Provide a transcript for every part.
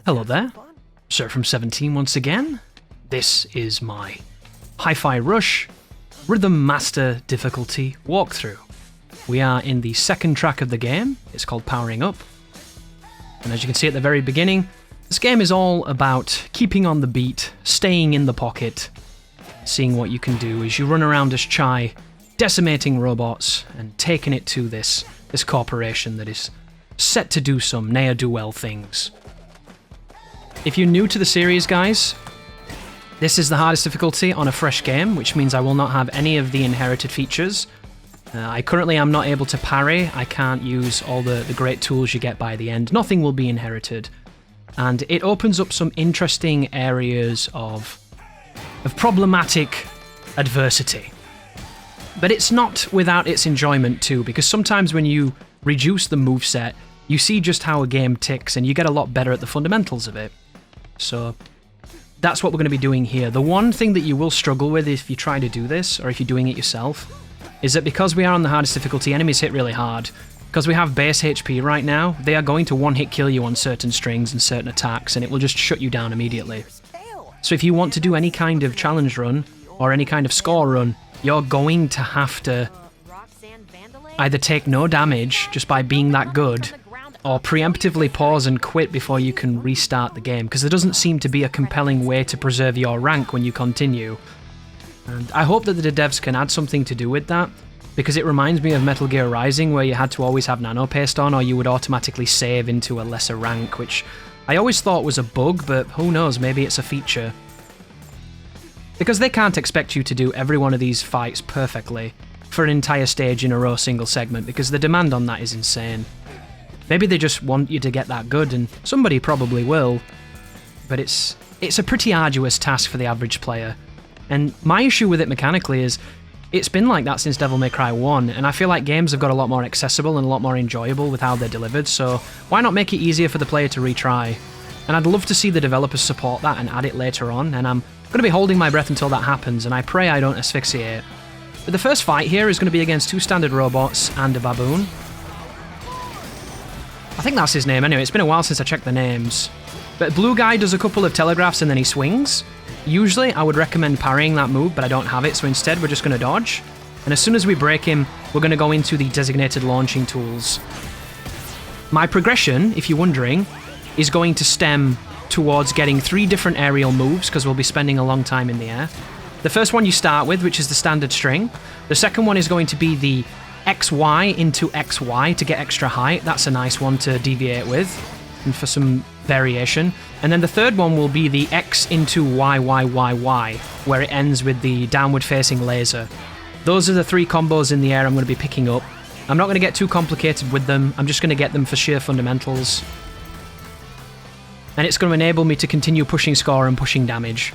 Hello there, Sir from 17 once again. This is my Hi-Fi Rush Rhythm Master difficulty walkthrough. We are in the second track of the game. It's called Powering Up. And as you can see at the very beginning, this game is all about keeping on the beat, staying in the pocket, seeing what you can do as you run around as Chai, decimating robots and taking it to this corporation that is set to do some ne'er-do-well things. If you're new to the series, guys, this is the hardest difficulty on a fresh game, which means I will not have any of the inherited features. I currently am not able to parry. I can't use all the great tools you get by the end. Nothing will be inherited. And it opens up some interesting areas of problematic adversity. But it's not without its enjoyment too, because sometimes when you reduce the moveset, you see just how a game ticks and you get a lot better at the fundamentals of it. So that's what we're going to be doing here. The one thing that you will struggle with if you try to do this, or if you're doing it yourself, is that because we are on the hardest difficulty, enemies hit really hard. Because we have base HP right now, they are going to one-hit kill you on certain strings and certain attacks, and it will just shut you down immediately. So if you want to do any kind of challenge run, or any kind of score run, you're going to have to either take no damage just by being that good, or preemptively pause and quit before you can restart the game, because there doesn't seem to be a compelling way to preserve your rank when you continue. And I hope that the devs can add something to do with that, because it reminds me of Metal Gear Rising, where you had to always have nano paste on, or you would automatically save into a lesser rank, which I always thought was a bug, but who knows, maybe it's a feature. Because they can't expect you to do every one of these fights perfectly for an entire stage in a row single segment, because the demand on that is insane. Maybe they just want you to get that good, and somebody probably will, but it's a pretty arduous task for the average player. And my issue with it mechanically is, it's been like that since Devil May Cry 1, and I feel like games have got a lot more accessible and a lot more enjoyable with how they're delivered, so why not make it easier for the player to retry? And I'd love to see the developers support that and add it later on, and I'm going to be holding my breath until that happens, and I pray I don't asphyxiate. But the first fight here is going to be against two standard robots and a baboon. I think that's his name anyway, it's been a while since I checked the names. But Blue Guy does a couple of telegraphs and then he swings. Usually I would recommend parrying that move, but I don't have it, so instead we're just going to dodge. And as soon as we break him, we're going to go into the designated launching tools. My progression, if you're wondering, is going to stem towards getting 3 different aerial moves, because we'll be spending a long time in the air. The first one you start with, which is the standard string. The second one is going to be the XY into XY to get extra height. That's a nice one to deviate with, and for some variation. And then the third one will be the X into YYYY, where it ends with the downward facing laser. Those are the 3 combos in the air I'm going to be picking up. I'm not going to get too complicated with them, I'm just going to get them for sheer fundamentals. And it's going to enable me to continue pushing score and pushing damage,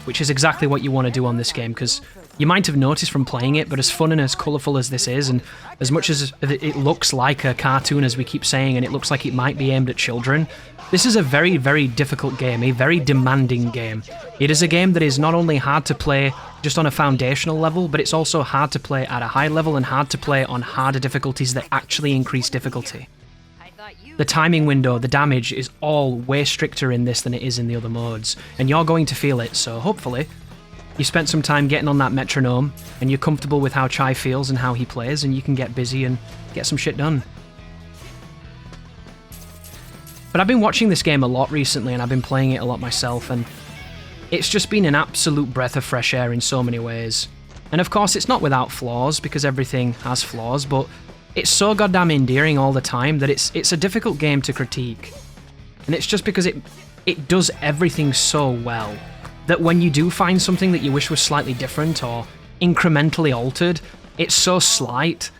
which is exactly what you want to do on this game, because you might have noticed from playing it, but as fun and as colourful as this is, and as much as it looks like a cartoon, as we keep saying, and it looks like it might be aimed at children, this is a very, very difficult game, a very demanding game. It is a game that is not only hard to play just on a foundational level, but it's also hard to play at a high level and hard to play on harder difficulties that actually increase difficulty. The timing window, the damage is all way stricter in this than it is in the other modes, and you're going to feel it, so hopefully you spent some time getting on that metronome and you're comfortable with how Chai feels and how he plays, and you can get busy and get some shit done. But I've been watching this game a lot recently, and I've been playing it a lot myself, and it's just been an absolute breath of fresh air in so many ways. And of course it's not without flaws, because everything has flaws, but it's so goddamn endearing all the time that it's a difficult game to critique. And it's just because it does everything so well that when you do find something that you wish was slightly different or incrementally altered, it's so slight,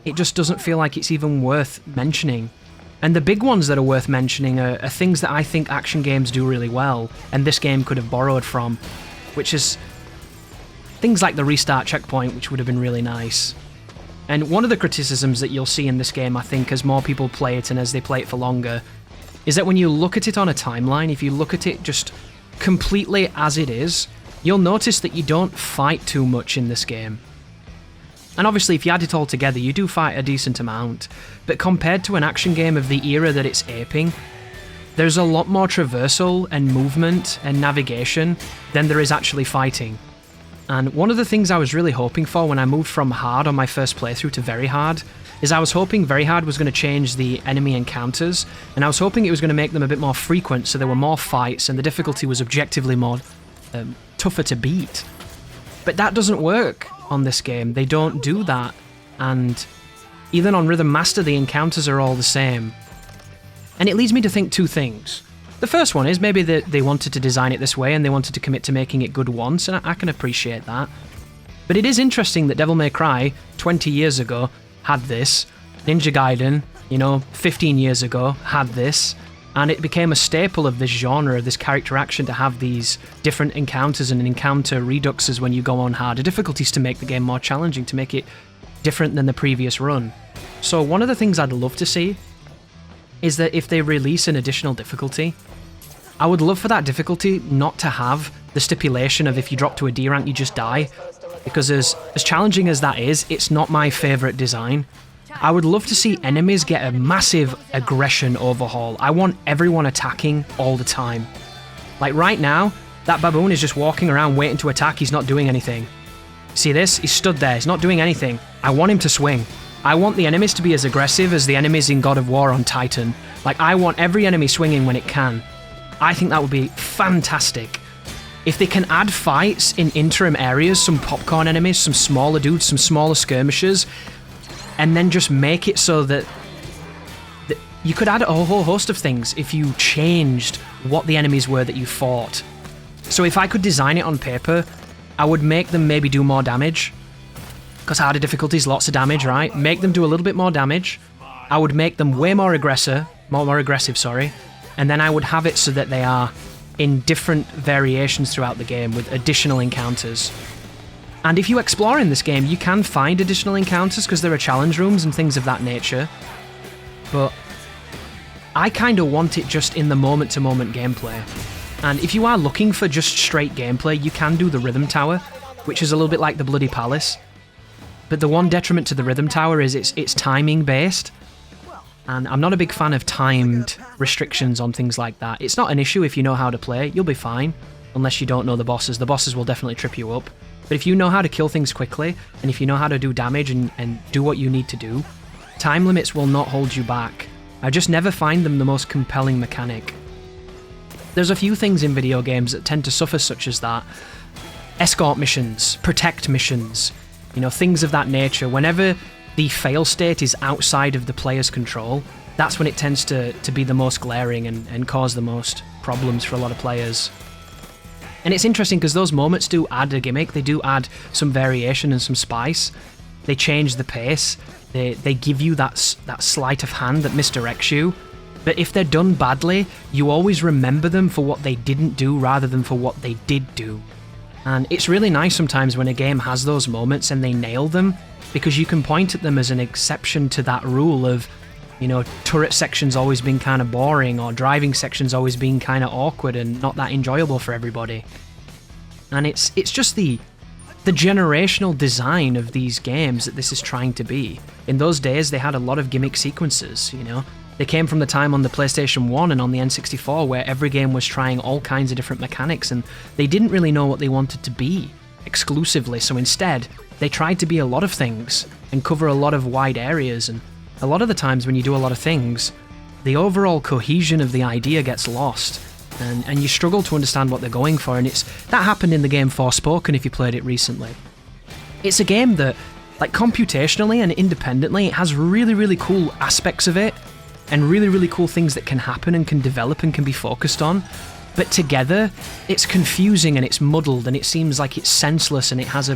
it just doesn't feel like it's even worth mentioning. And the big ones that are worth mentioning are things that I think action games do really well, and this game could have borrowed from, which is things like the restart checkpoint, which would have been really nice. And one of the criticisms that you'll see in this game, I think, as more people play it and as they play it for longer, is that when you look at it on a timeline, if you look at it just completely as it is, you'll notice that you don't fight too much in this game. And obviously, if you add it all together, you do fight a decent amount, but compared to an action game of the era that it's aping, there's a lot more traversal and movement and navigation than there is actually fighting. And one of the things I was really hoping for when I moved from hard on my first playthrough to very hard is I was hoping very hard was going to change the enemy encounters, and I was hoping it was going to make them a bit more frequent so there were more fights and the difficulty was objectively more tougher to beat. But that doesn't work on this game. They don't do that, and even on Rhythm Master the encounters are all the same. And it leads me to think two things. The first one is maybe that they wanted to design it this way and they wanted to commit to making it good once, and I can appreciate that. But it is interesting that Devil May Cry, 20 years ago, had this. Ninja Gaiden, 15 years ago, had this. And it became a staple of this genre, of this character action, to have these different encounters and encounter reduxes when you go on harder difficulties to make the game more challenging, to make it different than the previous run. So one of the things I'd love to see is that if they release an additional difficulty, I would love for that difficulty not to have the stipulation of if you drop to a D rank you just die, because as challenging as that is, it's not my favourite design. I would love to see enemies get a massive aggression overhaul. I want everyone attacking all the time. Like right now, that baboon is just walking around waiting to attack, he's not doing anything. See this? He's stood there, he's not doing anything. I want him to swing. I want the enemies to be as aggressive as the enemies in God of War on Titan. Like, I want every enemy swinging when it can. I think that would be fantastic. If they can add fights in interim areas, some popcorn enemies, some smaller dudes, some smaller skirmishers, and then just make it so that you could add a whole host of things if you changed what the enemies were that you fought. So if I could design it on paper, I would make them maybe do more damage. Because harder difficulties, lots of damage, right? Make them do a little bit more damage. I would make them way more aggressive, and then I would have it so that they are in different variations throughout the game with additional encounters. And if you explore in this game, you can find additional encounters because there are challenge rooms and things of that nature. But I kind of want it just in the moment-to-moment gameplay. And if you are looking for just straight gameplay, you can do the Rhythm Tower, which is a little bit like the Bloody Palace. But the one detriment to the Rhythm Tower is it's timing based, and I'm not a big fan of timed restrictions on things like that. It's not an issue if you know how to play, you'll be fine, unless you don't know the bosses. The bosses will definitely trip you up. But if you know how to kill things quickly, and if you know how to do damage and do what you need to do, time limits will not hold you back. I just never find them the most compelling mechanic. There's a few things in video games that tend to suffer such as that. Escort missions, protect missions, things of that nature. Whenever the fail state is outside of the player's control, that's when it tends to be the most glaring and cause the most problems for a lot of players. And it's interesting because those moments do add a gimmick, they do add some variation and some spice. They change the pace, they give you that sleight of hand that misdirects you. But if they're done badly, you always remember them for what they didn't do rather than for what they did do. And it's really nice sometimes when a game has those moments and they nail them, because you can point at them as an exception to that rule of, turret sections always being kind of boring, or driving sections always being kind of awkward and not that enjoyable for everybody. And it's just the generational design of these games that this is trying to be. In those days, they had a lot of gimmick sequences, They came from the time on the PlayStation 1 and on the N64 where every game was trying all kinds of different mechanics, and they didn't really know what they wanted to be exclusively, so instead they tried to be a lot of things and cover a lot of wide areas, and a lot of the times when you do a lot of things, the overall cohesion of the idea gets lost, and you struggle to understand what they're going for, and that happened in the game Forspoken if you played it recently. It's a game that, like, computationally and independently, it has really, really cool aspects of it, and really, really cool things that can happen and can develop and can be focused on. But together, it's confusing and it's muddled and it seems like it's senseless and it has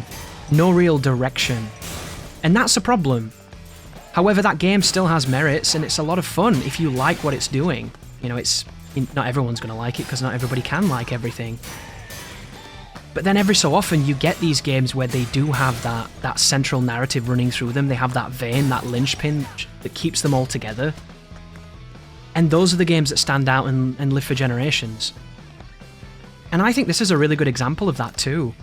no real direction. And that's a problem. However, that game still has merits and it's a lot of fun if you like what it's doing. Not everyone's going to like it because not everybody can like everything. But then every so often you get these games where they do have that central narrative running through them. They have that vein, that linchpin that keeps them all together. And those are the games that stand out and live for generations. And I think this is a really good example of that too.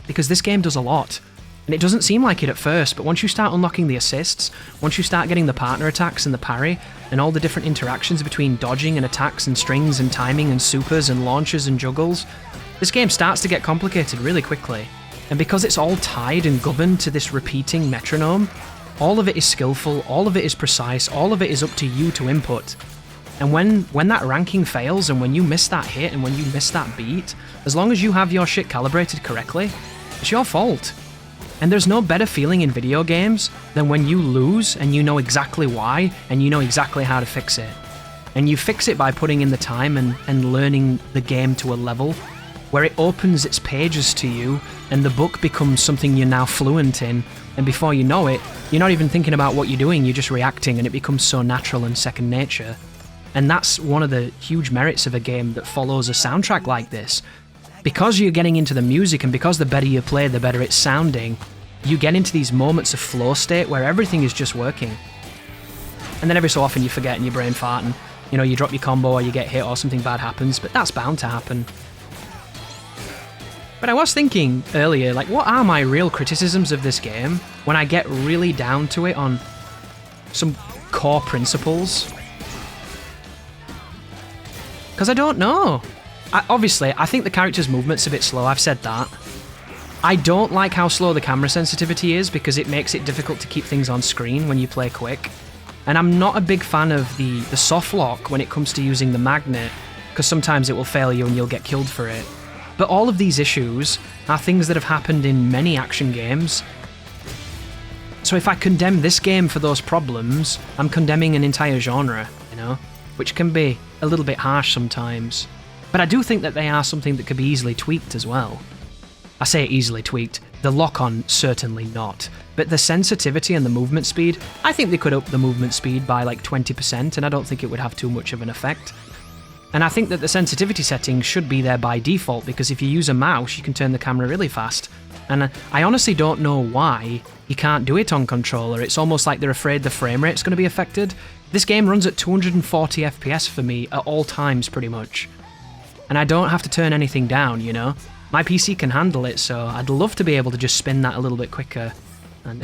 Because this game does a lot. And it doesn't seem like it at first, but once you start unlocking the assists, once you start getting the partner attacks and the parry, and all the different interactions between dodging and attacks and strings and timing and supers and launches and juggles, this game starts to get complicated really quickly. And because it's all tied and governed to this repeating metronome, all of it is skillful, all of it is precise, all of it is up to you to input. And when that ranking fails and when you miss that hit and when you miss that beat, as long as you have your shit calibrated correctly, it's your fault. And there's no better feeling in video games than when you lose and you know exactly why and you know exactly how to fix it. And you fix it by putting in the time and learning the game to a level where it opens its pages to you and the book becomes something you're now fluent in, and before you know it, you're not even thinking about what you're doing, you're just reacting, and it becomes so natural and second nature. And that's one of the huge merits of a game that follows a soundtrack like this. Because you're getting into the music and because the better you play, the better it's sounding, you get into these moments of flow state where everything is just working. And then every so often you forget and your brain fart and, you know, you drop your combo or you get hit or something bad happens, but that's bound to happen. But I was thinking earlier, like, what are my real criticisms of this game when I get really down to it on some core principles? Because I don't know. Obviously, I think the character's movement's a bit slow, I've said that. I don't like how slow the camera sensitivity is because it makes it difficult to keep things on screen when you play quick. And I'm not a big fan of the soft lock when it comes to using the magnet, because sometimes it will fail you and you'll get killed for it. But all of these issues are things that have happened in many action games. So if I condemn this game for those problems, I'm condemning an entire genre, you know? Which can be a little bit harsh sometimes. But I do think that they are something that could be easily tweaked as well. I say easily tweaked, the lock-on certainly not. But the sensitivity and the movement speed, I think they could up the movement speed by like 20%, and I don't think it would have too much of an effect. And I think that the sensitivity settings should be there by default, because if you use a mouse, you can turn the camera really fast. And I honestly don't know why you can't do it on controller. It's almost like they're afraid the frame rate's going to be affected. This game runs at 240 FPS for me at all times, pretty much. And I don't have to turn anything down, you know? My PC can handle it, so I'd love to be able to just spin that a little bit quicker. And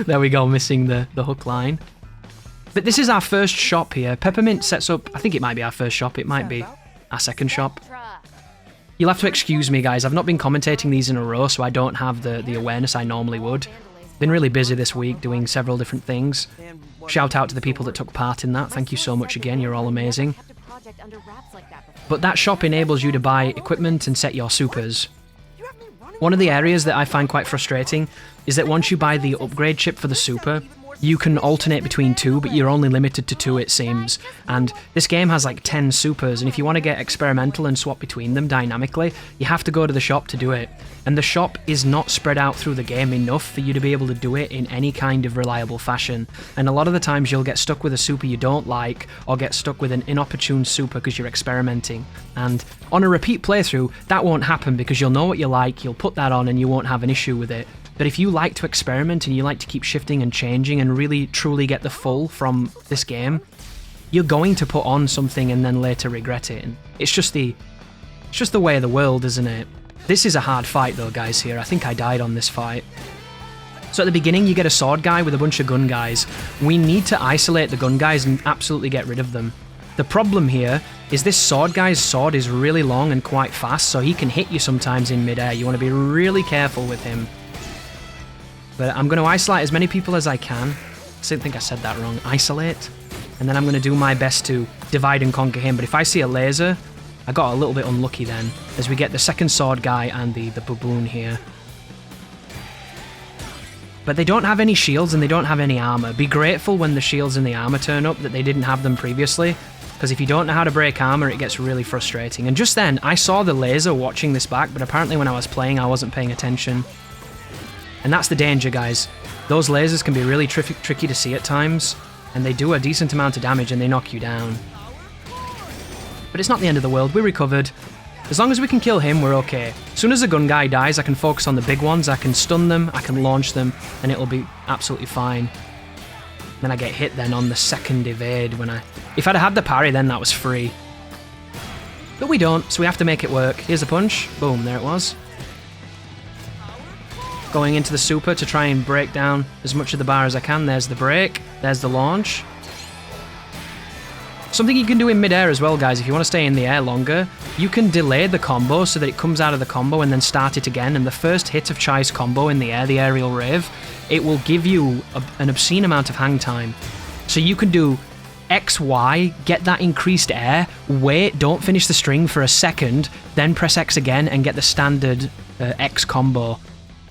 there we go, missing the hook line. But this is our first shop here. Peppermint sets up, I think it might be our first shop, it might be our second shop. You'll have to excuse me, guys, I've not been commentating these in a row, so I don't have the awareness I normally would. Been really busy this week doing several different things. Shout out to the people that took part in that, thank you so much again, you're all amazing. But that shop enables you to buy equipment and set your supers. One of the areas that I find quite frustrating is that once you buy the upgrade chip for the super, you can alternate between two, but you're only limited to two, it seems. And this game has like 10 supers, and if you want to get experimental and swap between them dynamically, you have to go to the shop to do it. And the shop is not spread out through the game enough for you to be able to do it in any kind of reliable fashion. And a lot of the times you'll get stuck with a super you don't like, or get stuck with an inopportune super because you're experimenting. And on a repeat playthrough, that won't happen because you'll know what you like, you'll put that on and you won't have an issue with it. But if you like to experiment and you like to keep shifting and changing and really truly get the full from this game, you're going to put on something and then later regret it. And it's just the way of the world, isn't it? This is a hard fight though, guys, here. I think I died on this fight. So at the beginning you get a sword guy with a bunch of gun guys. We need to isolate the gun guys and absolutely get rid of them. The problem here is this sword guy's sword is really long and quite fast, so he can hit you sometimes in midair. You want to be really careful with him. But I'm going to isolate as many people as I can. I think I said that wrong. Isolate. And then I'm going to do my best to divide and conquer him. But if I see a laser, I got a little bit unlucky then, as we get the second sword guy and the baboon here. But they don't have any shields and they don't have any armor. Be grateful when the shields and the armor turn up that they didn't have them previously, because if you don't know how to break armor, it gets really frustrating. And just then, I saw the laser watching this back, but apparently when I was playing, I wasn't paying attention. And that's the danger, guys. Those lasers can be really tricky to see at times, and they do a decent amount of damage and they knock you down. But it's not the end of the world, we recovered. As long as we can kill him, we're okay. As soon as the gun guy dies, I can focus on the big ones, I can stun them, I can launch them, and it'll be absolutely fine. Then I get hit then on the second evade when if I'd had the parry then that was free. But we don't, so we have to make it work. Here's a punch, boom, there it was. going into the super to try and break down as much of the bar as I can. There's the break, there's the launch. Something you can do in mid-air as well, guys, if you want to stay in the air longer, you can delay the combo so that it comes out of the combo and then start it again, and the first hit of Chai's combo in the air, the aerial rave, it will give you an obscene amount of hang time. So you can do X, Y, get that increased air, wait, don't finish the string for a second, then press X again and get the standard X combo.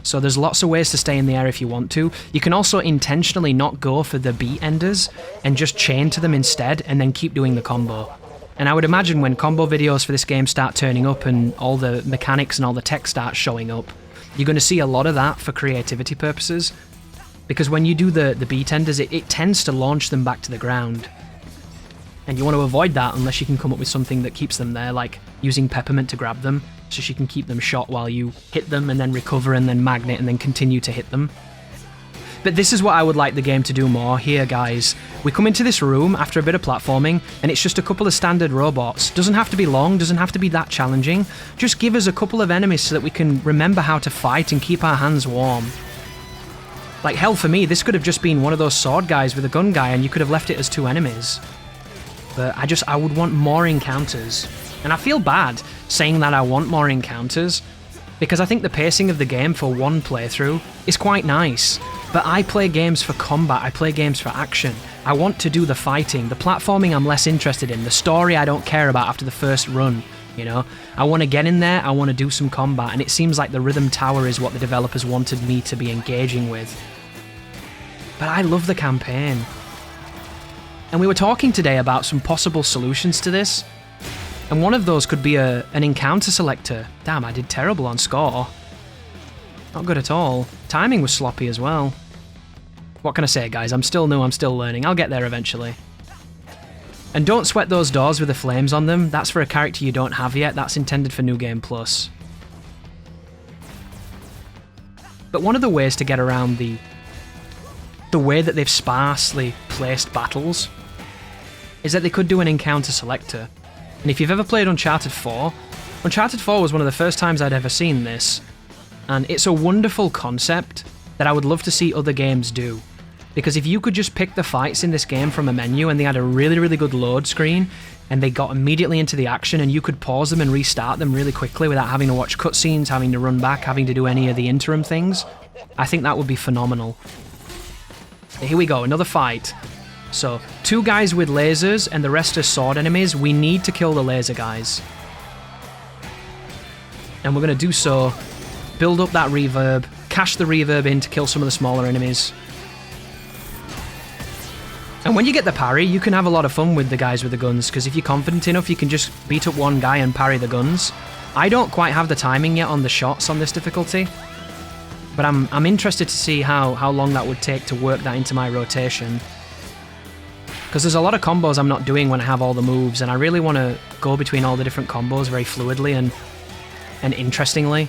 So there's lots of ways to stay in the air if you want to. You can also intentionally not go for the beat enders and just chain to them instead and then keep doing the combo. And I would imagine when combo videos for this game start turning up and all the mechanics and all the tech starts showing up, you're going to see a lot of that for creativity purposes. Because when you do the beat enders, it tends to launch them back to the ground. And you want to avoid that unless you can come up with something that keeps them there, like using Peppermint to grab them, so she can keep them shot while you hit them and then recover and then magnet and then continue to hit them. But this is what I would like the game to do more here, guys. We come into this room after a bit of platforming, and it's just a couple of standard robots. Doesn't have to be long, doesn't have to be that challenging. Just give us a couple of enemies so that we can remember how to fight and keep our hands warm. Like, hell, for me, this could have just been one of those sword guys with a gun guy, and you could have left it as 2 enemies. But I would want more encounters. And I feel bad saying that I want more encounters, because I think the pacing of the game for one playthrough is quite nice. But I play games for combat, I play games for action. I want to do the fighting. The platforming I'm less interested in. The story I don't care about after the first run, you know? I want to get in there, I want to do some combat, and it seems like the Rhythm Tower is what the developers wanted me to be engaging with. But I love the campaign. And we were talking today about some possible solutions to this, and one of those could be an encounter selector. Damn, I did terrible on score. Not good at all. Timing was sloppy as well. What can I say, guys? I'm still new, I'm still learning. I'll get there eventually. And don't sweat those doors with the flames on them. That's for a character you don't have yet. That's intended for New Game Plus. But one of the ways to get around the way that they've sparsely placed battles is that they could do an encounter selector. And if you've ever played Uncharted 4, Uncharted 4 was one of the first times I'd ever seen this, and it's a wonderful concept that I would love to see other games do. Because if you could just pick the fights in this game from a menu and they had a really, really good load screen, and they got immediately into the action and you could pause them and restart them really quickly without having to watch cutscenes, having to run back, having to do any of the interim things, I think that would be phenomenal. Here we go, another fight. So, 2 guys with lasers and the rest are sword enemies. We need to kill the laser guys. And we're going to do so. Build up that reverb. Cash the reverb in to kill some of the smaller enemies. And when you get the parry, you can have a lot of fun with the guys with the guns, because if you're confident enough, you can just beat up one guy and parry the guns. I don't quite have the timing yet on the shots on this difficulty, but I'm interested to see how long that would take to work that into my rotation. Because there's a lot of combos I'm not doing when I have all the moves, and I really want to go between all the different combos very fluidly and interestingly.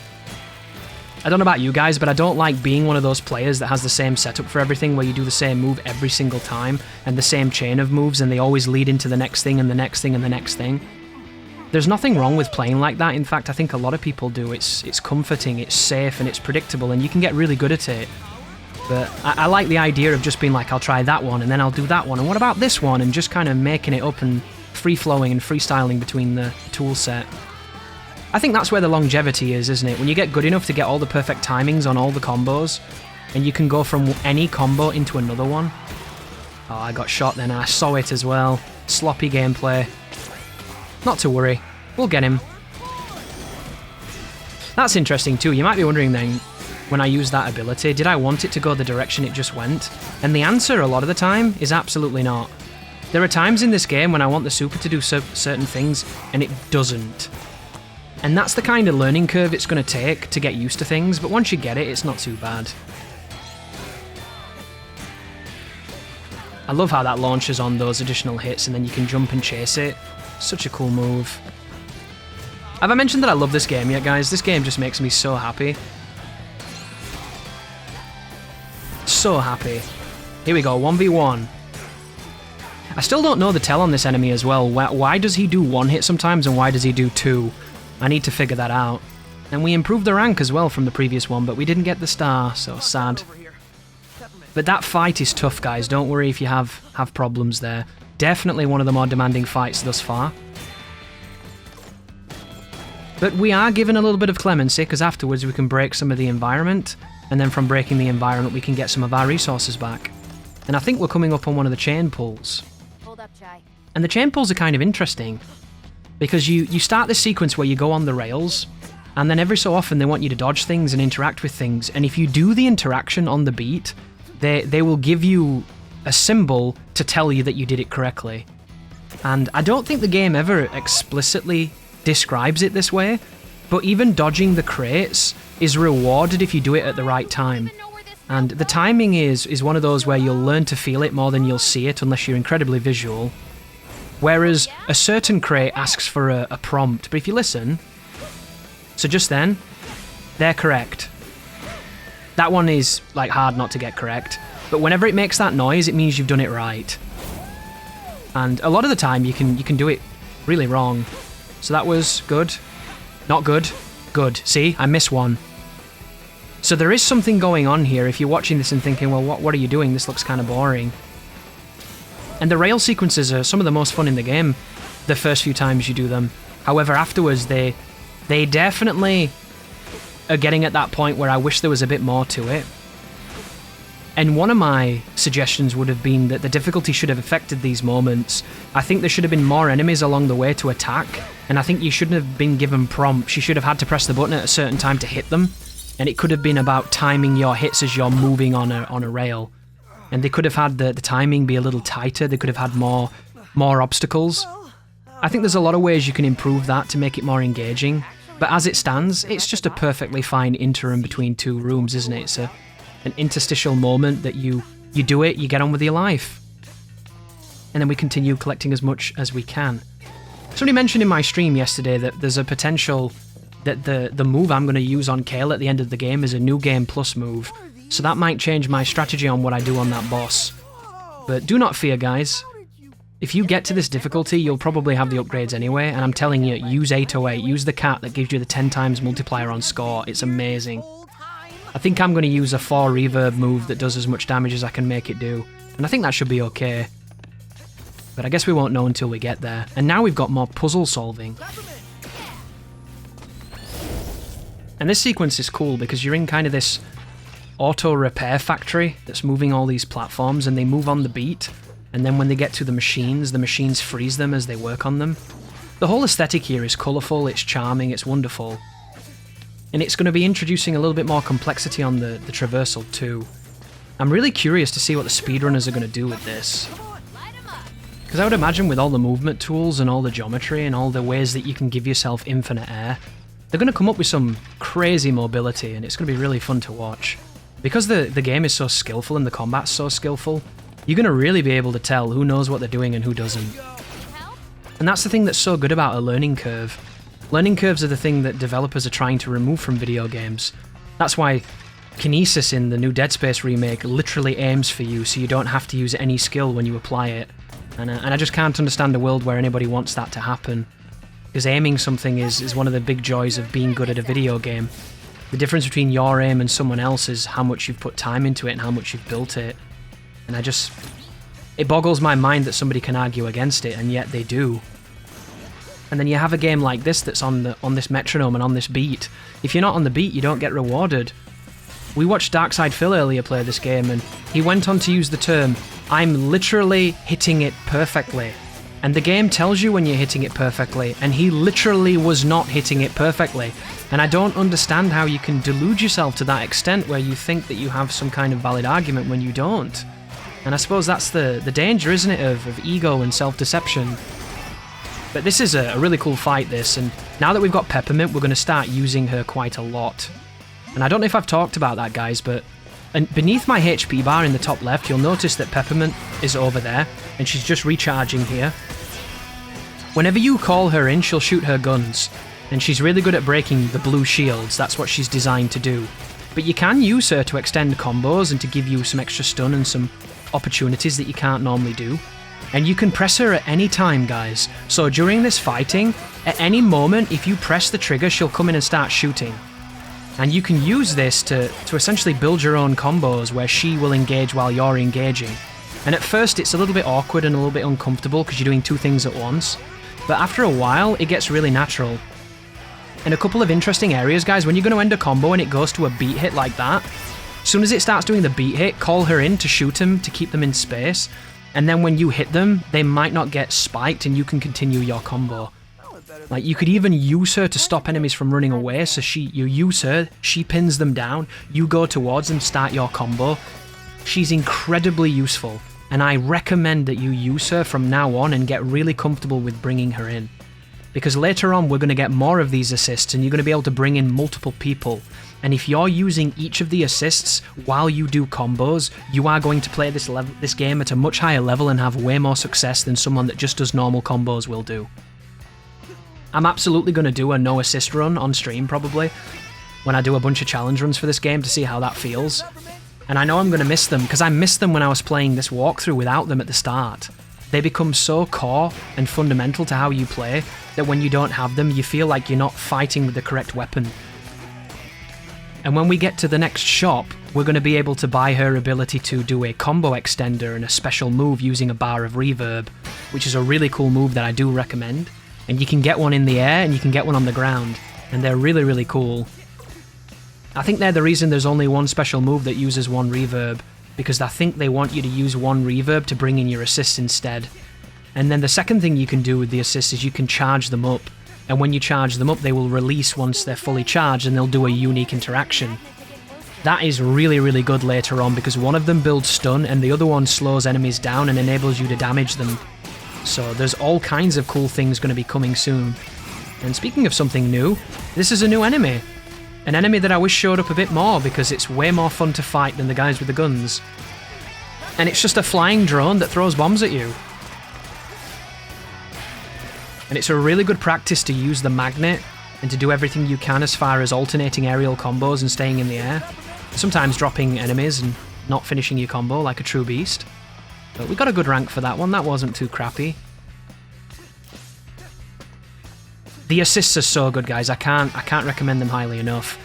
I don't know about you guys, but I don't like being one of those players that has the same setup for everything, where you do the same move every single time, and the same chain of moves, and they always lead into the next thing, and the next thing, and the next thing. There's nothing wrong with playing like that. In fact, I think a lot of people do. It's comforting, it's safe, and it's predictable, and you can get really good at it. But I like the idea of just being like, I'll try that one, and then I'll do that one, and what about this one? And just kind of making it up and free-flowing and freestyling between the tool set. I think that's where the longevity is, isn't it? When you get good enough to get all the perfect timings on all the combos, and you can go from any combo into another one. Oh, I got shot then, I saw it as well. Sloppy gameplay. Not to worry, we'll get him. That's interesting too. You might be wondering then, when I use that ability, did I want it to go the direction it just went? And the answer a lot of the time is absolutely not. There are times in this game when I want the super to do certain things, and it doesn't. And that's the kind of learning curve it's going to take to get used to things, but once you get it, it's not too bad. I love how that launches on those additional hits, and then you can jump and chase it. Such a cool move. Have I mentioned that I love this game yet, guys? This game just makes me so happy. So happy. Here we go, 1v1. I still don't know the tell on this enemy as well. Why does he do 1 hit sometimes, and why does he do 2? I need to figure that out. And we improved the rank as well from the previous one, but we didn't get the star, so sad. But that fight is tough, guys. Don't worry if you have problems there. Definitely one of the more demanding fights thus far. But we are given a little bit of clemency, because afterwards we can break some of the environment, and then from breaking the environment we can get some of our resources back. And I think we're coming up on one of the chain pulls. Hold up, Chai. And the chain pulls are kind of interesting, because you start this sequence where you go on the rails, and then every so often they want you to dodge things and interact with things, and if you do the interaction on the beat, they will give you a symbol to tell you that you did it correctly. And I don't think the game ever explicitly describes it this way, but even dodging the crates is rewarded if you do it at the right time. And the timing is one of those where you'll learn to feel it more than you'll see it unless you're incredibly visual. Whereas a certain crate asks for a prompt, but if you listen... So just then, they're correct. That one is like hard not to get correct, but whenever it makes that noise, it means you've done it right. And a lot of the time, you can do it really wrong. So that was good. Not good. Good. See, I missed one. So there is something going on here if you're watching this and thinking, well, what are you doing? This looks kind of boring. And the rail sequences are some of the most fun in the game the first few times you do them. However, afterwards, they definitely are getting at that point where I wish there was a bit more to it. And one of my suggestions would have been that the difficulty should have affected these moments. I think there should have been more enemies along the way to attack, and I think you shouldn't have been given prompts. You should have had to press the button at a certain time to hit them, and it could have been about timing your hits as you're moving on a rail. And they could have had the timing be a little tighter. They could have had more obstacles. I think there's a lot of ways you can improve that to make it more engaging. But as it stands, it's just a perfectly fine interim between two rooms, isn't it? It's an interstitial moment that you do it, you get on with your life. And then we continue collecting as much as we can. Somebody mentioned in my stream yesterday that there's a potential that the move I'm going to use on Kale at the end of the game is a New Game Plus move. So that might change my strategy on what I do on that boss. But do not fear, guys. If you get to this difficulty, you'll probably have the upgrades anyway, and I'm telling you, use 808, use the cat that gives you the 10 times multiplier on score. It's amazing. I think I'm going to use a 4 reverb move that does as much damage as I can make it do, and I think that should be okay. But I guess we won't know until we get there. And now we've got more puzzle solving. And this sequence is cool because you're in kind of this auto repair factory that's moving all these platforms, and they move on the beat. And then when they get to the machines freeze them as they work on them. The whole aesthetic here is colourful, it's charming, it's wonderful. And it's going to be introducing a little bit more complexity on the traversal too. I'm really curious to see what the speedrunners are going to do with this. Because I would imagine with all the movement tools and all the geometry and all the ways that you can give yourself infinite air, they're going to come up with some crazy mobility, and it's going to be really fun to watch. Because the game is so skillful and the combat's so skillful, you're going to really be able to tell who knows what they're doing and who doesn't. And that's the thing that's so good about a learning curve. Learning curves are the thing that developers are trying to remove from video games. That's why Kinesis in the new Dead Space remake literally aims for you, so you don't have to use any skill when you apply it. And I just can't understand a world where anybody wants that to happen. Because aiming something is one of the big joys of being good at a video game. The difference between your aim and someone else is how much you've put time into it and how much you've built it. And it boggles my mind that somebody can argue against it, and yet they do. And then you have a game like this that's on this metronome and on this beat. If you're not on the beat, you don't get rewarded. We watched Darkside Phil earlier play this game, and he went on to use the term, "I'm literally hitting it perfectly." And the game tells you when you're hitting it perfectly, and he literally was not hitting it perfectly. And I don't understand how you can delude yourself to that extent where you think that you have some kind of valid argument when you don't. And I suppose that's the danger, isn't it, of ego and self-deception. But this is a really cool fight, this, and now that we've got Peppermint, we're going to start using her quite a lot. And I don't know if I've talked about that, guys, but beneath my HP bar in the top left, you'll notice that Peppermint is over there, and she's just recharging here. Whenever you call her in, she'll shoot her guns, and she's really good at breaking the blue shields. That's what she's designed to do. But you can use her to extend combos and to give you some extra stun and some opportunities that you can't normally do. And you can press her at any time, guys. So during this fighting, at any moment, if you press the trigger, she'll come in and start shooting. And you can use this to essentially build your own combos where she will engage while you're engaging. And at first it's a little bit awkward and a little bit uncomfortable because you're doing two things at once. But after a while, it gets really natural. And a couple of interesting areas, guys, when you're going to end a combo and it goes to a beat hit like that, as soon as it starts doing the beat hit, call her in to shoot them to keep them in space. And then when you hit them, they might not get spiked and you can continue your combo. Like, you could even use her to stop enemies from running away, so you use her, she pins them down, you go towards them, start your combo. She's incredibly useful, and I recommend that you use her from now on and get really comfortable with bringing her in. Because later on we're going to get more of these assists and you're going to be able to bring in multiple people. And if you're using each of the assists while you do combos, you are going to play this game at a much higher level and have way more success than someone that just does normal combos will do. I'm absolutely going to do a no assist run on stream probably, when I do a bunch of challenge runs for this game to see how that feels. And I know I'm going to miss them, because I missed them when I was playing this walkthrough without them at the start. They become so core and fundamental to how you play that when you don't have them, you feel like you're not fighting with the correct weapon. And when we get to the next shop, we're going to be able to buy her ability to do a combo extender and a special move using a bar of reverb, which is a really cool move that I do recommend. And you can get one in the air and you can get one on the ground, and they're really, really cool. I think they're the reason there's only one special move that uses one reverb, because I think they want you to use one reverb to bring in your assists instead. And then the second thing you can do with the assists is you can charge them up, and when you charge them up they will release once they're fully charged and they'll do a unique interaction. That is really, really good later on, because one of them builds stun and the other one slows enemies down and enables you to damage them. So there's all kinds of cool things going to be coming soon. And speaking of something new, this is a new enemy. An enemy that I wish showed up a bit more, because it's way more fun to fight than the guys with the guns. And it's just a flying drone that throws bombs at you. And it's a really good practice to use the magnet and to do everything you can as far as alternating aerial combos and staying in the air. Sometimes dropping enemies and not finishing your combo like a true beast. But we got a good rank for that one, that wasn't too crappy. The assists are so good, guys, I can't recommend them highly enough.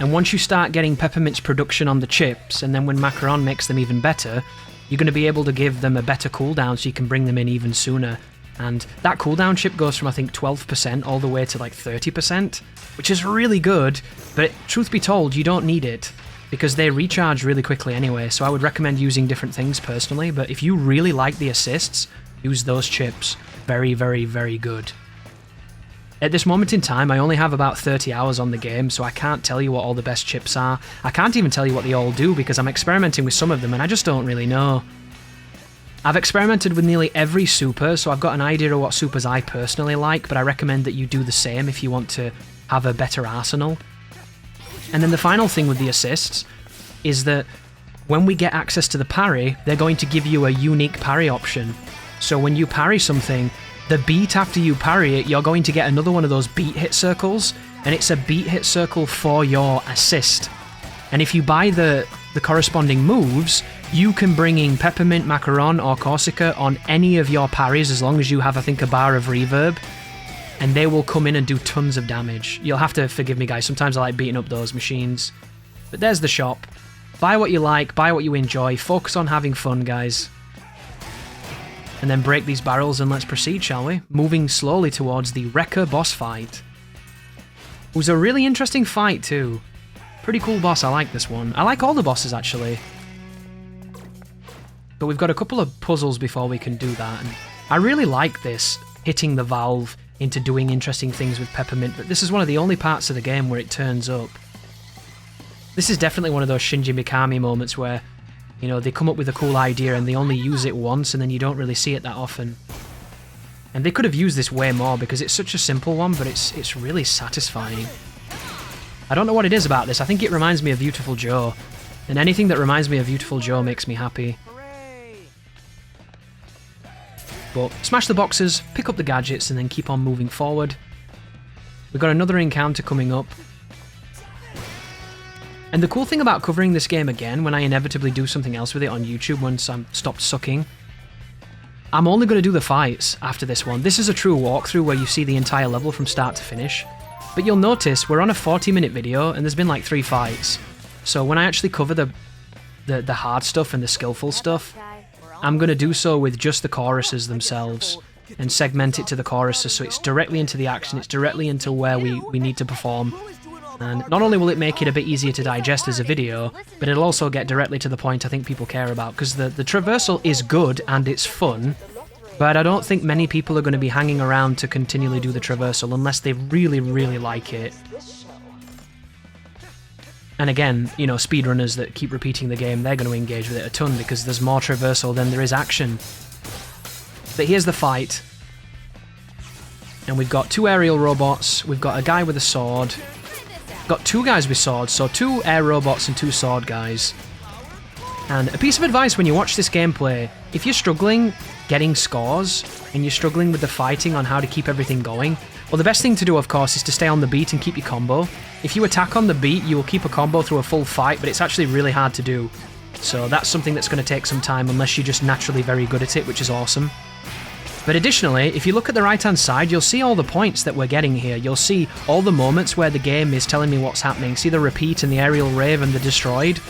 And once you start getting Peppermint's production on the chips, and then when Macaron makes them even better, you're going to be able to give them a better cooldown so you can bring them in even sooner. And that cooldown chip goes from I think 12% all the way to like 30%, which is really good, but truth be told, you don't need it, because they recharge really quickly anyway, so I would recommend using different things personally, but if you really like the assists, use those chips. Very, very, very good. At this moment in time, I only have about 30 hours on the game, so I can't tell you what all the best chips are. I can't even tell you what they all do, because I'm experimenting with some of them and I just don't really know. I've experimented with nearly every super, so I've got an idea of what supers I personally like, but I recommend that you do the same if you want to have a better arsenal. And then the final thing with the assists is that when we get access to the parry, they're going to give you a unique parry option. So when you parry something, the beat after you parry it, you're going to get another one of those beat hit circles, and it's a beat hit circle for your assist. And if you buy the corresponding moves, you can bring in Peppermint, Macaron or Corsica on any of your parries as long as you have, I think, a bar of reverb, and they will come in and do tons of damage. You'll have to forgive me, guys, sometimes I like beating up those machines. But there's the shop. Buy what you like, buy what you enjoy, focus on having fun, guys. And then break these barrels and let's proceed, shall we? Moving slowly towards the Rekka boss fight. It was a really interesting fight too. Pretty cool boss, I like this one. I like all the bosses actually. But we've got a couple of puzzles before we can do that. And I really like this, hitting the valve into doing interesting things with Peppermint, but this is one of the only parts of the game where it turns up. This is definitely one of those Shinji Mikami moments where, you know, they come up with a cool idea and they only use it once and then you don't really see it that often. And they could have used this way more because it's such a simple one, but it's really satisfying. I don't know what it is about this, I think it reminds me of Beautiful Joe. And anything that reminds me of Beautiful Joe makes me happy. But smash the boxes, pick up the gadgets, and then keep on moving forward. We've got another encounter coming up. And the cool thing about covering this game again, when I inevitably do something else with it on YouTube once I'm stopped sucking, I'm only going to do the fights after this one. This is a true walkthrough where you see the entire level from start to finish. But you'll notice we're on a 40-minute video and there's been like 3 fights. So when I actually cover the hard stuff and the skillful stuff, I'm going to do so with just the choruses themselves and segment it to the choruses so it's directly into the action, it's directly into where we need to perform. And not only will it make it a bit easier to digest as a video, but it'll also get directly to the point I think people care about, because the traversal is good and it's fun, but I don't think many people are going to be hanging around to continually do the traversal unless they really, really like it. And again, you know, speedrunners that keep repeating the game, they're going to engage with it a ton because there's more traversal than there is action. But here's the fight. And we've got 2 aerial robots, we've got a guy with a sword, got 2 guys with swords, so 2 air robots and 2 sword guys. And a piece of advice when you watch this gameplay, if you're struggling getting scores, and you're struggling with the fighting on how to keep everything going, well, the best thing to do, of course, is to stay on the beat and keep your combo. If you attack on the beat, you will keep a combo through a full fight, but it's actually really hard to do. So that's something that's going to take some time, unless you're just naturally very good at it, which is awesome. But additionally, if you look at the right-hand side, you'll see all the points that we're getting here. You'll see all the moments where the game is telling me what's happening. See the repeat and the aerial rave and the destroyed?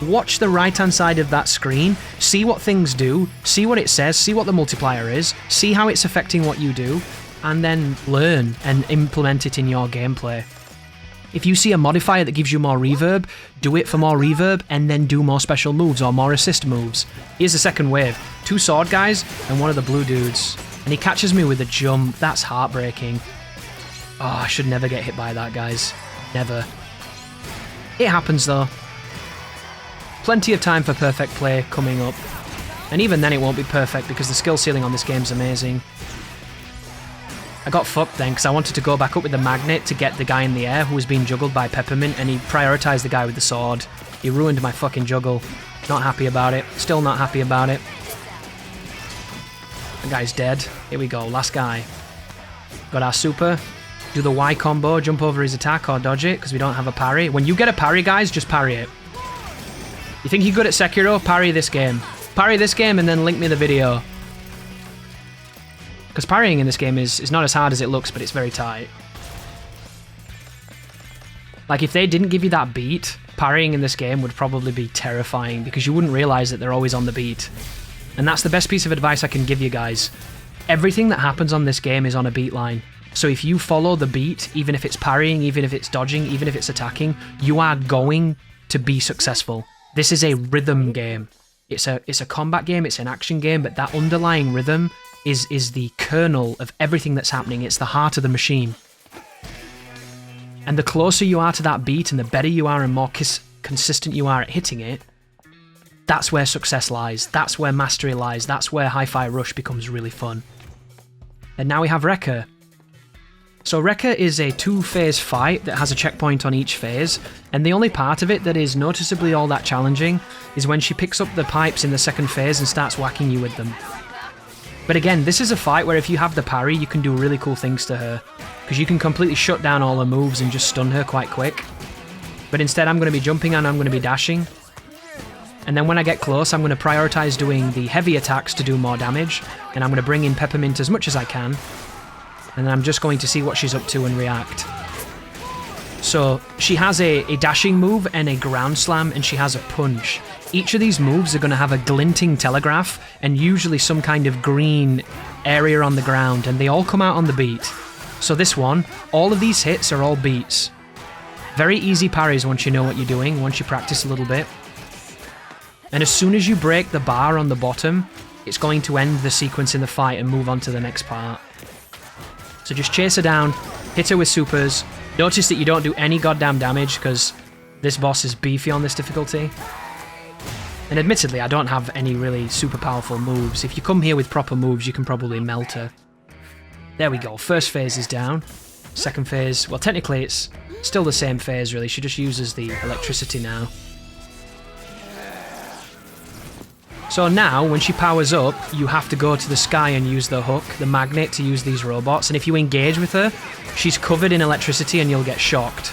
Watch the right-hand side of that screen, see what things do, see what it says, see what the multiplier is, see how it's affecting what you do, and then learn and implement it in your gameplay. If you see a modifier that gives you more reverb, do it for more reverb and then do more special moves or more assist moves. Here's the second wave. 2 sword guys and 1 of the blue dudes. And he catches me with a jump. That's heartbreaking. Oh, I should never get hit by that, guys. Never. It happens though. Plenty of time for perfect play coming up. And even then it won't be perfect because the skill ceiling on this game's amazing. I got fucked then because I wanted to go back up with the magnet to get the guy in the air who was being juggled by Peppermint, and he prioritised the guy with the sword. He ruined my fucking juggle. Not happy about it. Still not happy about it. The guy's dead. Here we go, last guy. Got our super. Do the Y combo, jump over his attack or dodge it because we don't have a parry. When you get a parry, guys, just parry it. You think you're good at Sekiro? Parry this game. Parry this game and then link me the video. Because parrying in this game is not as hard as it looks, but it's very tight. Like, if they didn't give you that beat, parrying in this game would probably be terrifying because you wouldn't realise that they're always on the beat. And that's the best piece of advice I can give you guys. Everything that happens on this game is on a beat line. So if you follow the beat, even if it's parrying, even if it's dodging, even if it's attacking, you are going to be successful. This is a rhythm game. It's a combat game, it's an action game, but that underlying rhythm is the kernel of everything that's happening. It's the heart of the machine. And the closer you are to that beat and the better you are and more consistent you are at hitting it, that's where success lies. That's where mastery lies. That's where Hi-Fi Rush becomes really fun. And now we have Rekka. So Rekka is a 2-phase fight that has a checkpoint on each phase, and the only part of it that is noticeably all that challenging is when she picks up the pipes in the second phase and starts whacking you with them. But again, this is a fight where if you have the parry, you can do really cool things to her, because you can completely shut down all her moves and just stun her quite quick. But instead I'm going to be jumping and I'm going to be dashing. And then when I get close, I'm going to prioritise doing the heavy attacks to do more damage, and I'm going to bring in Peppermint as much as I can, and then I'm just going to see what she's up to and react. So she has a dashing move and a ground slam, and she has a punch. Each of these moves are going to have a glinting telegraph and usually some kind of green area on the ground, and they all come out on the beat. So this one, all of these hits are all beats. Very easy parries once you know what you're doing, once you practice a little bit. And as soon as you break the bar on the bottom, it's going to end the sequence in the fight and move on to the next part. So just chase her down, hit her with supers. Notice that you don't do any goddamn damage because this boss is beefy on this difficulty. And admittedly, I don't have any really super powerful moves. If you come here with proper moves, you can probably melt her. There we go, first phase is down. Second phase, well technically it's still the same phase really, she just uses the electricity now. So now, when she powers up, you have to go to the sky and use the hook, the magnet, to use these robots, and if you engage with her, she's covered in electricity and you'll get shocked.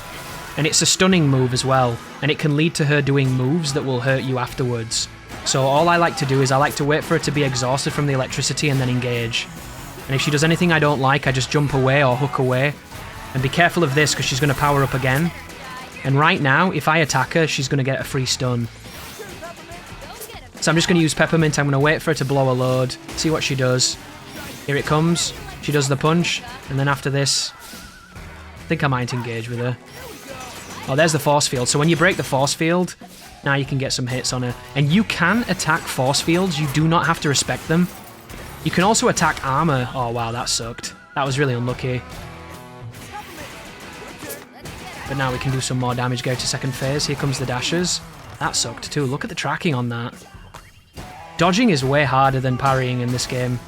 And it's a stunning move as well, and it can lead to her doing moves that will hurt you afterwards. So all I like to do is I like to wait for her to be exhausted from the electricity and then engage. And if she does anything I don't like, I just jump away or hook away. And be careful of this because she's going to power up again. And right now, if I attack her, she's going to get a free stun. So I'm just going to use Peppermint. I'm going to wait for her to blow a load, see what she does. Here it comes. She does the punch. And then after this, I think I might engage with her. Oh, there's the force field. So when you break the force field, now you can get some hits on her. And you can attack force fields. You do not have to respect them. You can also attack armor. Oh, wow, that sucked. That was really unlucky. But now we can do some more damage, go to second phase. Here comes the dashes. That sucked too. Look at the tracking on that. Dodging is way harder than parrying in this game.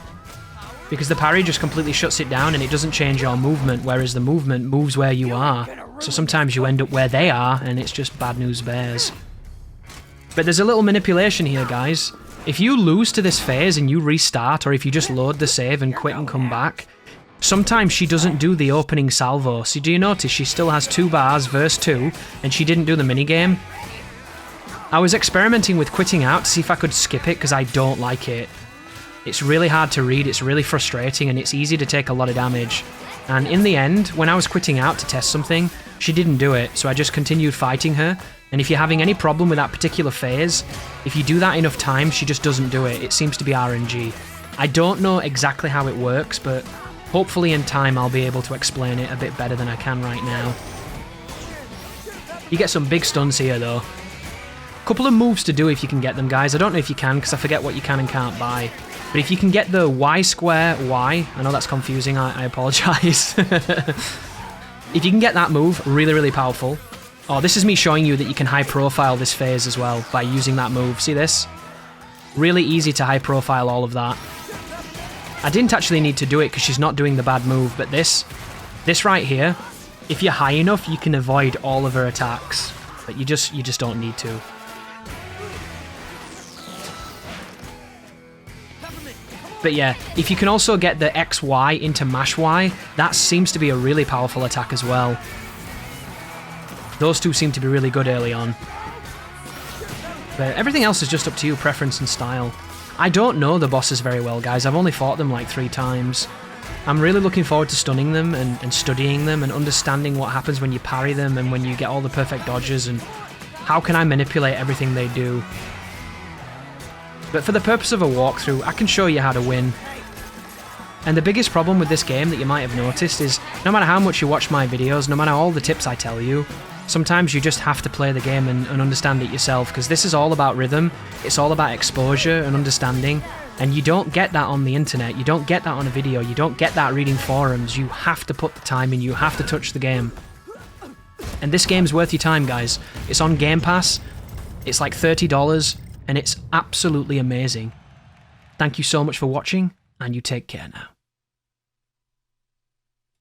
Because the parry just completely shuts it down and it doesn't change your movement, whereas the movement moves where you are. So sometimes you end up where they are and it's just bad news bears. But there's a little manipulation here, guys. If you lose to this phase and you restart, or if you just load the save and quit and come back, sometimes she doesn't do the opening salvo. So do you notice she still has 2 bars, verse 2, and she didn't do the minigame? I was experimenting with quitting out to see if I could skip it because I don't like it. It's really hard to read, it's really frustrating, and it's easy to take a lot of damage. And in the end, when I was quitting out to test something, she didn't do it, so I just continued fighting her. And if you're having any problem with that particular phase, if you do that enough times, she just doesn't do it. It seems to be RNG. I don't know exactly how it works, but hopefully in time I'll be able to explain it a bit better than I can right now. You get some big stuns here though. Couple of moves to do if you can get them, guys. I don't know if you can because I forget what you can and can't buy. But if you can get the Y square Y, I know that's confusing, I apologise. If you can get that move, really, really powerful. Oh, this is me showing you that you can high profile this phase as well by using that move. See this? Really easy to high profile all of that. I didn't actually need to do it because she's not doing the bad move, but this right here, if you're high enough, you can avoid all of her attacks. But you just don't need to. But yeah, if you can also get the XY into mash Y, that seems to be a really powerful attack as well. Those two seem to be really good early on. But everything else is just up to you, preference and style. I don't know the bosses very well, guys. I've only fought them like 3 times. I'm really looking forward to stunning them and studying them and understanding what happens when you parry them and when you get all the perfect dodges and how can I manipulate everything they do. But for the purpose of a walkthrough, I can show you how to win. And the biggest problem with this game that you might have noticed is no matter how much you watch my videos, no matter all the tips I tell you, sometimes you just have to play the game and understand it yourself, because this is all about rhythm, it's all about exposure and understanding, and you don't get that on the internet, you don't get that on a video, you don't get that reading forums, you have to put the time in, you have to touch the game. And this game's worth your time, guys. It's on Game Pass, it's like $30, and it's absolutely amazing. Thank you so much for watching, and you take care now.